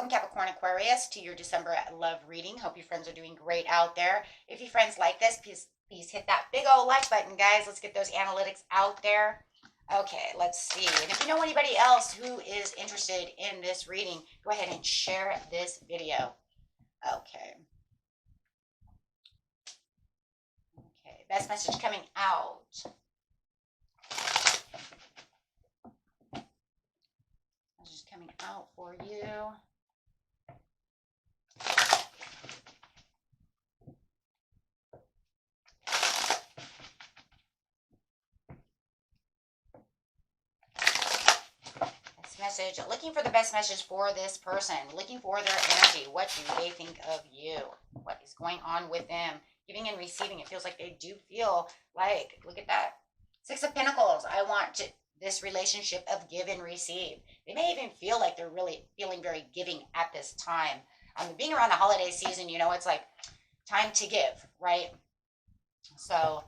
Welcome, Capricorn Aquarius, to your December love reading. Hope your friends are doing great out there. If your friends like this, please hit that big old like button, guys. Let's get those analytics out there. Okay, let's see. And if you know anybody else who is interested in this reading, go ahead and share this video. Okay. Okay, best message coming out. Message coming out for you. Message, looking for the best message for this person, looking for their energy. What do they think of you? What is going on with them? Giving and receiving. It feels like they do feel like, look at that. Six of Pentacles. I want this relationship of give and receive. They may even feel like they're really feeling very giving at this time. Being around the holiday season, you know, it's like time to give, right? So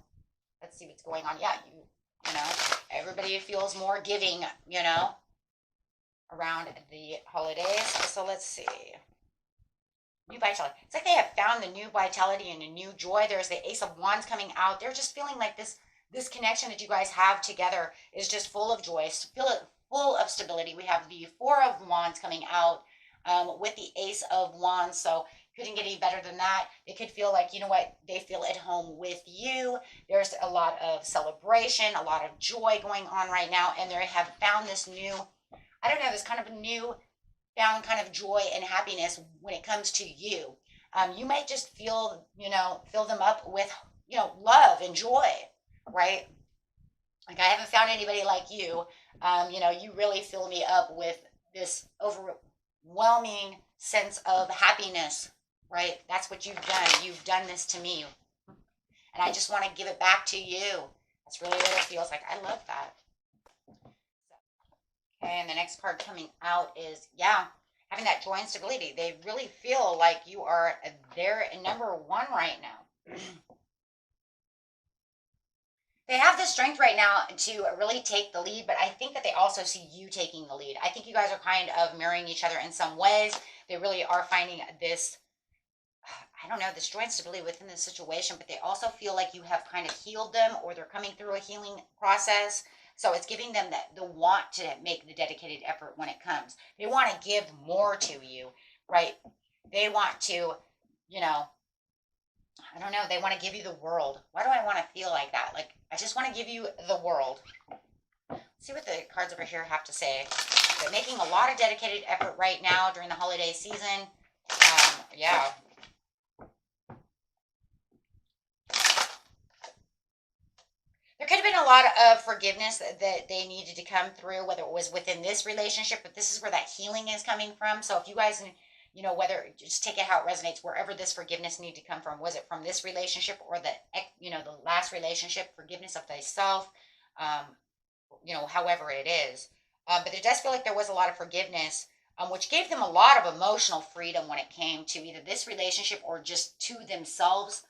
let's see what's going on. Yeah, you know, everybody feels more giving, you know, around the holidays. So let's see. New vitality. It's like they have found the new vitality and a new joy. There's the Ace of Wands coming out. They're just feeling like this connection that you guys have together is just full of joy, full of stability. We have the Four of Wands coming out with the Ace of Wands. So couldn't get any better than that. They could feel like, you know what, they feel at home with you. There's a lot of celebration, a lot of joy going on right now, and they have found this new, I don't know, this kind of a new found kind of joy and happiness when it comes to you. You might just feel, you know, fill them up with, you know, love and joy, right? Like I haven't found anybody like you. You know, you really fill me up with this overwhelming sense of happiness, right? That's what you've done. You've done this to me. And I just want to give it back to you. That's really what it feels like. I love that. Okay, and the next card coming out is, yeah, having that joy and stability. They really feel like you are their number one right now. They have the strength right now to really take the lead, but I think that they also see you taking the lead. I think you guys are kind of mirroring each other in some ways. They really are finding this, I don't know, this joy and stability within the situation, but they also feel like you have kind of healed them, or they're coming through a healing process. So it's giving them the want to make the dedicated effort when it comes. They want to give more to you, right? They want to, you know, I don't know, they want to give you the world. Why do I want to feel like that? Like, I just want to give you the world. Let's see what the cards over here have to say. They're making a lot of dedicated effort right now during the holiday season. Yeah. There could have been a lot of forgiveness that they needed to come through, whether it was within this relationship, but this is where that healing is coming from. So if you guys, you know, whether, just take it how it resonates, wherever this forgiveness needed to come from, was it from this relationship or the, you know, the last relationship, forgiveness of thyself, you know, however it is. But it does feel like there was a lot of forgiveness, which gave them a lot of emotional freedom when it came to either this relationship or just to themselves.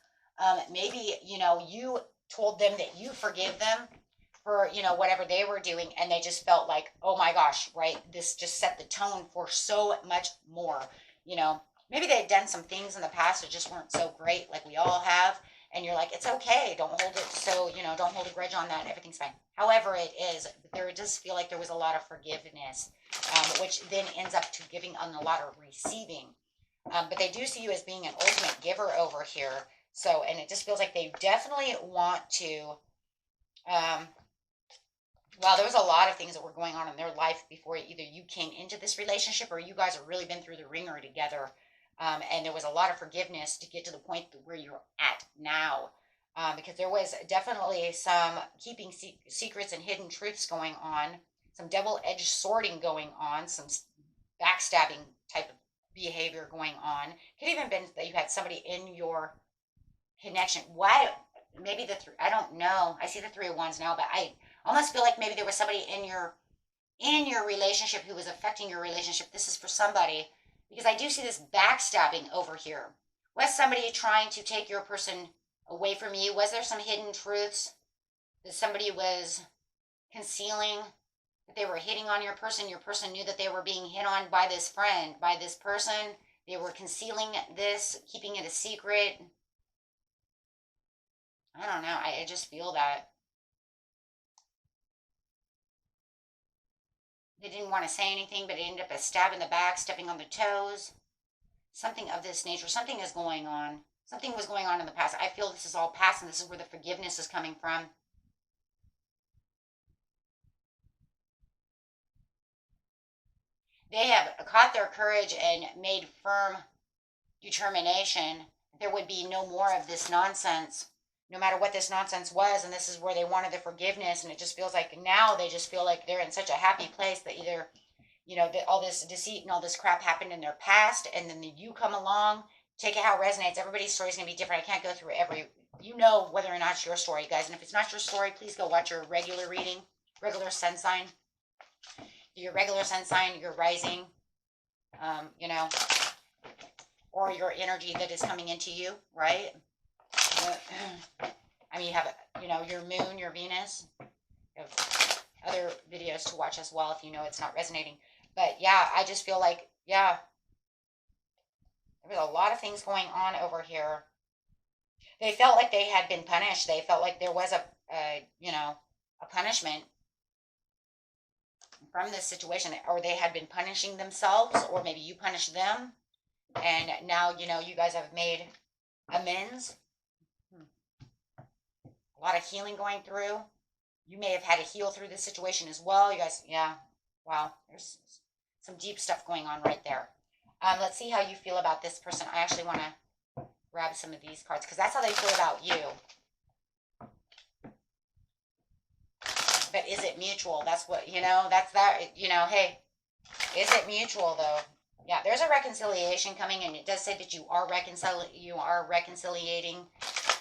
Maybe, you know, you told them that you forgive them for, you know, whatever they were doing, and they just felt like, oh my gosh, right, this just set the tone for so much more. You know, maybe they had done some things in the past that just weren't so great, like we all have, and you're like, it's okay, don't hold it, so, you know, don't hold a grudge on that, everything's fine. However it is, there does feel like there was a lot of forgiveness, which then ends up to giving on a lot of receiving. But they do see you as being an ultimate giver over here. So, and it just feels like they definitely want to, wow, there was a lot of things that were going on in their life before either you came into this relationship or you guys have really been through the ringer together. And there was a lot of forgiveness to get to the point where you're at now. Because there was definitely some keeping secrets and hidden truths going on, some double-edged swording going on, some backstabbing type of behavior going on. Could even been that you had somebody in your connection. Why? Maybe I don't know. I see the Three of Wands now, but I almost feel like maybe there was somebody in your relationship who was affecting your relationship. This is for somebody, because I do see this backstabbing over here. Was somebody trying to take your person away from you? Was there some hidden truths that somebody was concealing that they were hitting on your person knew that they were being hit on by this friend, by this person. They were concealing this, keeping it a secret. I don't know. I just feel that. They didn't want to say anything, but it ended up a stab in the back, stepping on the toes. Something of this nature. Something is going on. Something was going on in the past. I feel this is all past, and this is where the forgiveness is coming from. They have caught their courage and made firm determination that there would be no more of this nonsense, no matter what this nonsense was. And this is where they wanted the forgiveness. And it just feels like now they just feel like they're in such a happy place that either, that all this deceit and all this crap happened in their past, and then you come along. Take it how it resonates. Everybody's story is going to be different. I can't go through whether or not it's your story, guys. And if it's not your story, please go watch your regular reading, regular sun sign. Your regular sun sign, your rising, or your energy that is coming into you, right? I mean, you have, your moon, your Venus. You have other videos to watch as well if it's not resonating. But yeah, I just feel like, yeah, there was a lot of things going on over here. They felt like they had been punished. They felt like there was a punishment from this situation, or they had been punishing themselves, or maybe you punished them, and now you guys have made amends. A lot of healing going through. You may have had to heal through this situation as well, you guys. Yeah, wow, there's some deep stuff going on right there. Let's see how you feel about this person. I actually want to grab some of these cards because that's how they feel about you. But is it mutual? That's what, that's that, hey, is it mutual though? Yeah, there's a reconciliation coming, and it does say that you are reconciliating.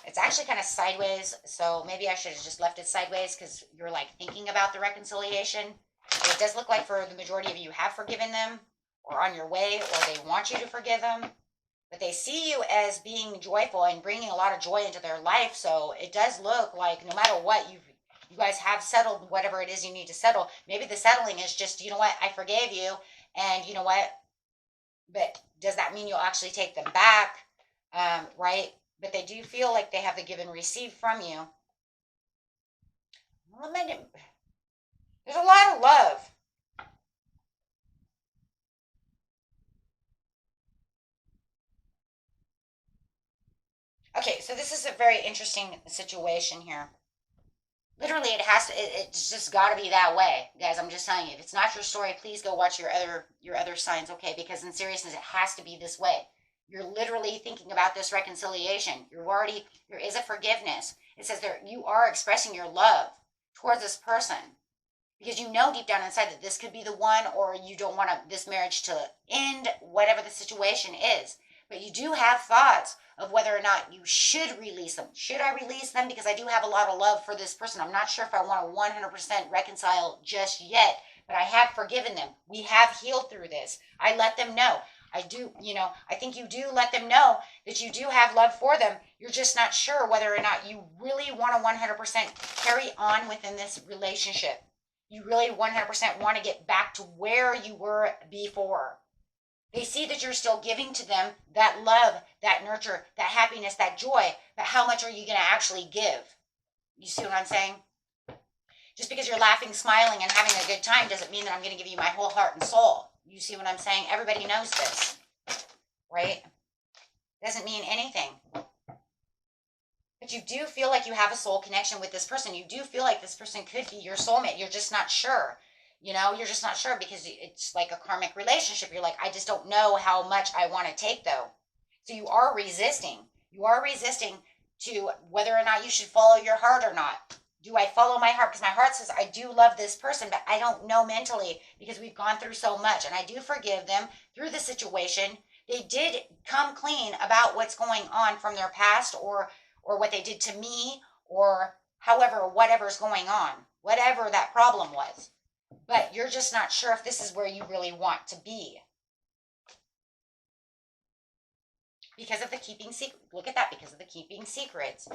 It's actually kind of sideways, so maybe I should have just left it sideways because you're like thinking about the reconciliation. But it does look like for the majority of you have forgiven them, or on your way, or they want you to forgive them. But they see you as being joyful and bringing a lot of joy into their life, so it does look like no matter what, you guys have settled whatever it is you need to settle. Maybe the settling is just, you know what, I forgave you, and you know what, but does that mean you'll actually take them back? Right? But they do feel like they have the give and receive from you. There's a lot of love. Okay, so this is a very interesting situation here. Literally, it's just got to be that way, guys. I'm just telling you, if it's not your story, please go watch your other signs, okay? Because in seriousness, it has to be this way. You're literally thinking about this reconciliation. There is a forgiveness. It says there, you are expressing your love towards this person because you know deep down inside that this could be the one, or you don't want this marriage to end, whatever the situation is. But you do have thoughts of whether or not you should release them. Should I release them? Because I do have a lot of love for this person. I'm not sure if I want to 100% reconcile just yet, but I have forgiven them. We have healed through this. I let them know. I do, I think you do let them know that you do have love for them. You're just not sure whether or not you really want to 100% carry on within this relationship. You really 100% want to get back to where you were before. They see that you're still giving to them that love, that nurture, that happiness, that joy. But how much are you going to actually give? You see what I'm saying? Just because you're laughing, smiling, and having a good time doesn't mean that I'm going to give you my whole heart and soul. You see what I'm saying? Everybody knows this, right? Doesn't mean anything. But you do feel like you have a soul connection with this person. You do feel like this person could be your soulmate. You're just not sure. You're just not sure because it's like a karmic relationship. You're like, I just don't know how much I want to take though. So you are resisting. You are resisting to whether or not you should follow your heart or not. Do I follow my heart? Because my heart says I do love this person, but I don't know mentally because we've gone through so much, and I do forgive them through the situation. They did come clean about what's going on from their past, or what they did to me, or whatever's going on, whatever that problem was. But you're just not sure if this is where you really want to be. Because of the keeping secret. Look at that, because of the keeping secrets.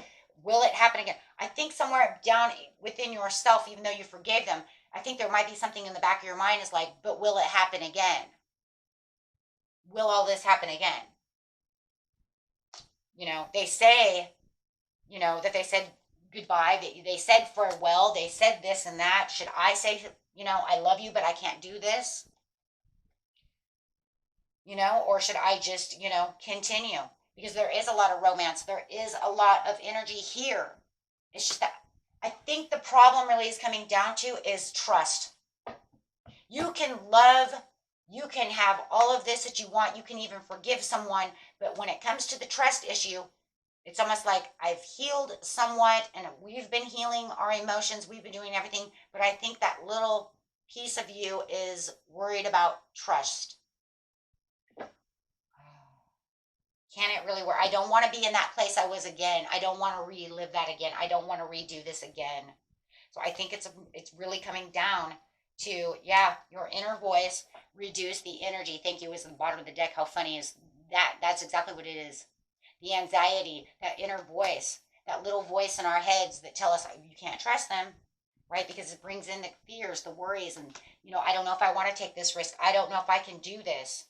Will it happen again? I think somewhere down within yourself, even though you forgave them, I think there might be something in the back of your mind is like, but will it happen again? Will all this happen again? They say, that they said goodbye, they said farewell, they said this and that. Should I say, I love you, but I can't do this? Or should I just, continue? Because there is a lot of romance. There is a lot of energy here. It's just that I think the problem really is coming down to is trust. You can love, you can have all of this that you want, you can even forgive someone, but when it comes to the trust issue, it's almost like I've healed somewhat and we've been healing our emotions, we've been doing everything, but I think that little piece of you is worried about trust. Can it really work? I don't want to be in that place I was again. I don't want to relive that again. I don't want to redo this again. So I think it's really coming down to, yeah, your inner voice, reduce the energy. Thank you is in the bottom of the deck. How funny is that? That's exactly what it is. The anxiety, that inner voice, that little voice in our heads that tell us you can't trust them, right? Because it brings in the fears, the worries, and, I don't know if I want to take this risk. I don't know if I can do this.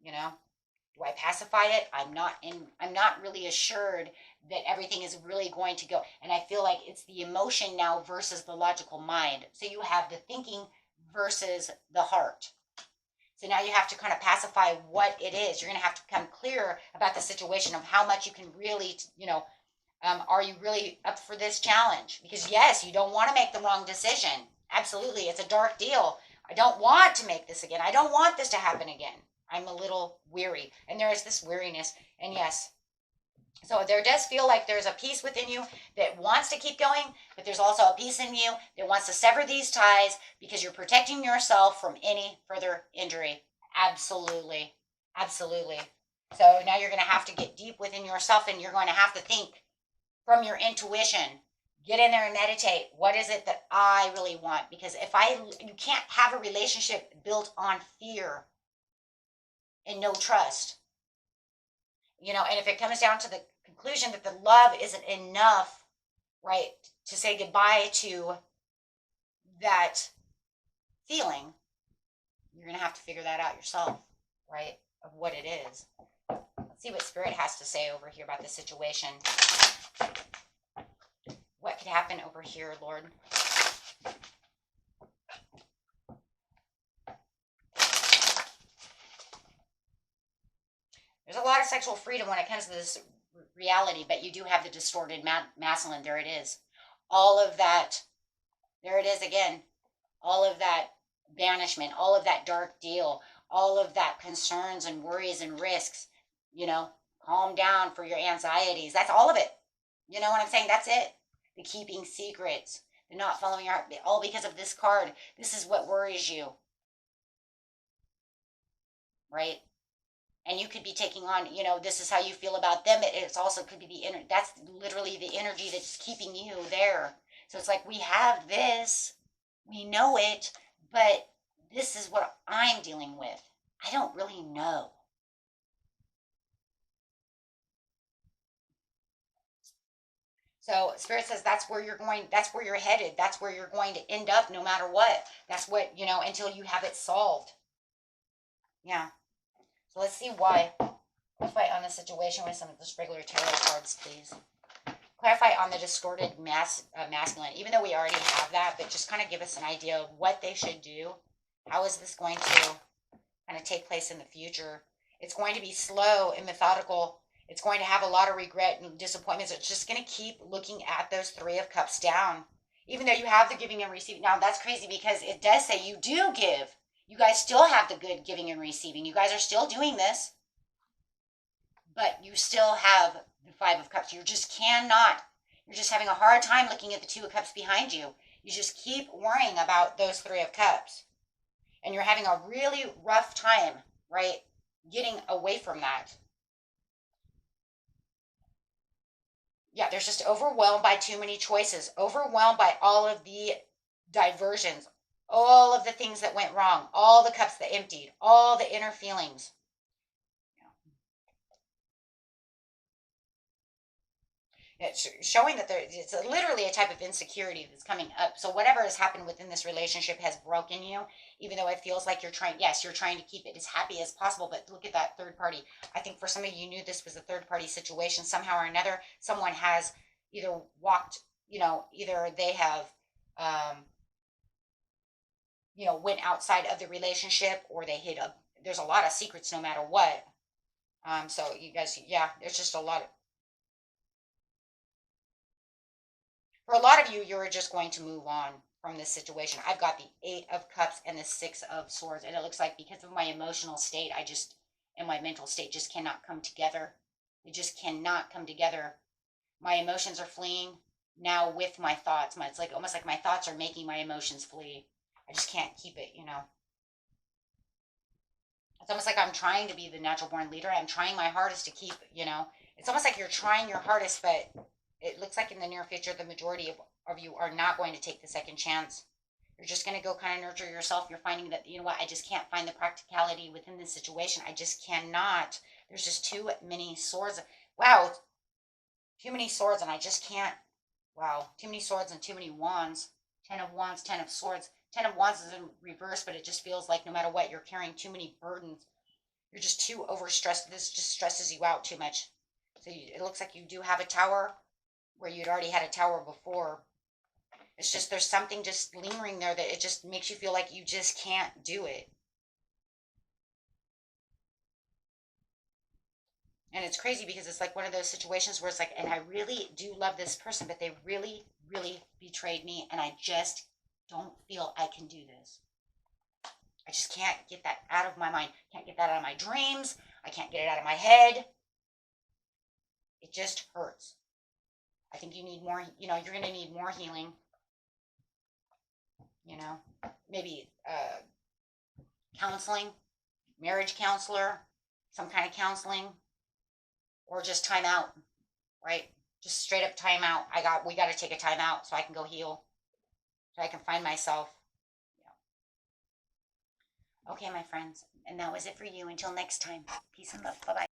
Do I pacify it? I'm not really assured that everything is really going to go. And I feel like it's the emotion now versus the logical mind. So you have the thinking versus the heart. So now you have to kind of pacify what it is. You're going to have to become clear about the situation of how much you can really, are you really up for this challenge? Because yes, you don't want to make the wrong decision. Absolutely. It's a dark deal. I don't want to make this again. I don't want this to happen again. I'm a little weary. And there is this weariness. And yes, so there does feel like there's a piece within you that wants to keep going, but there's also a piece in you that wants to sever these ties because you're protecting yourself from any further injury. Absolutely. Absolutely. So now you're going to have to get deep within yourself and you're going to have to think from your intuition. Get in there and meditate. What is it that I really want? Because you can't have a relationship built on fear and no trust. And if it comes down to the conclusion that the love isn't enough, right, to say goodbye to that feeling, you're going to have to figure that out yourself, right, of what it is. Let's see what Spirit has to say over here about the situation. What could happen over here, Lord? There's a lot of sexual freedom when it comes to this reality, but you do have the distorted masculine. There it is. All of that, there it is again. All of that banishment, all of that dark deal, all of that concerns and worries and risks, calm down for your anxieties. That's all of it. You know what I'm saying? That's it. The keeping secrets, the not following your heart, all because of this card. This is what worries you. Right? And you could be taking on, this is how you feel about them. It's also could be that's literally the energy that's keeping you there. So it's like, we have this, we know it, but this is what I'm dealing with. I don't really know. So Spirit says that's where you're going, that's where you're headed, that's where you're going to end up no matter what. That's what, until you have it solved. Yeah. So let's see why. Clarify on the situation with some of those regular tarot cards, please. Clarify on the distorted masculine, even though we already have that, but just kind of give us an idea of what they should do. How is this going to kind of take place in the future? It's going to be slow and methodical. It's going to have a lot of regret and disappointments. It's just going to keep looking at those 3 of Cups down. Even though you have the giving and receiving. Now, that's crazy because it does say you do give. You guys still have the good giving and receiving. You guys are still doing this. But you still have the 5 of Cups. You just cannot. You're just having a hard time looking at the 2 of Cups behind you. You just keep worrying about those 3 of Cups. And you're having a really rough time, right? Getting away from that. Yeah, there's just overwhelmed by too many choices. Overwhelmed by all of the diversions. All of the things that went wrong, all the cups that emptied, all the inner feelings. It's showing that it's literally a type of insecurity that's coming up. So whatever has happened within this relationship has broken you, even though it feels like you're trying, yes, you're trying to keep it as happy as possible. But look at that third party. I think for some of you knew this was a third party situation. Somehow or another, someone has either walked, either they have, um, went outside of the relationship, or they hid up. There's a lot of secrets no matter what. So you guys, yeah, there's just a lot of, for a lot of you, you're just going to move on from this situation. I've got the Eight of Cups and the Six of Swords, and it looks like because of my emotional state, and my mental state just cannot come together. It just cannot come together. My emotions are fleeing now with my thoughts. It's like almost like my thoughts are making my emotions flee. I just can't keep it. It's almost like I'm trying to be the natural born leader. I'm trying my hardest to keep. It's almost like you're trying your hardest, but it looks like in the near future, the majority of you are not going to take the second chance. You're just going to go kind of nurture yourself. You're finding that, you know what, I just can't find the practicality within this situation. I just cannot. There's just too many swords. Wow, too many swords, and I just can't. Wow, too many swords and too many wands. 10 of Wands, 10 of Swords. 10 of Wands is in reverse, but it just feels like no matter what, you're carrying too many burdens. You're just too overstressed. This just stresses you out too much. So it looks like you do have a tower where you'd already had a tower before. It's just there's something just lingering there that it just makes you feel like you just can't do it. And it's crazy because it's like one of those situations where it's like, and I really do love this person, but they really, really betrayed me, and I just don't feel I can do this. I just can't get that out of my mind. Can't get that out of my dreams. I can't get it out of my head. It just hurts. I think you need more, you're going to need more healing. Maybe counseling, marriage counselor, some kind of counseling, or just time out, right? Just straight up time out. We got to take a time out so I can go heal, so I can find myself. Okay, my friends, and that was it for you. Until next time, peace and love. Bye bye.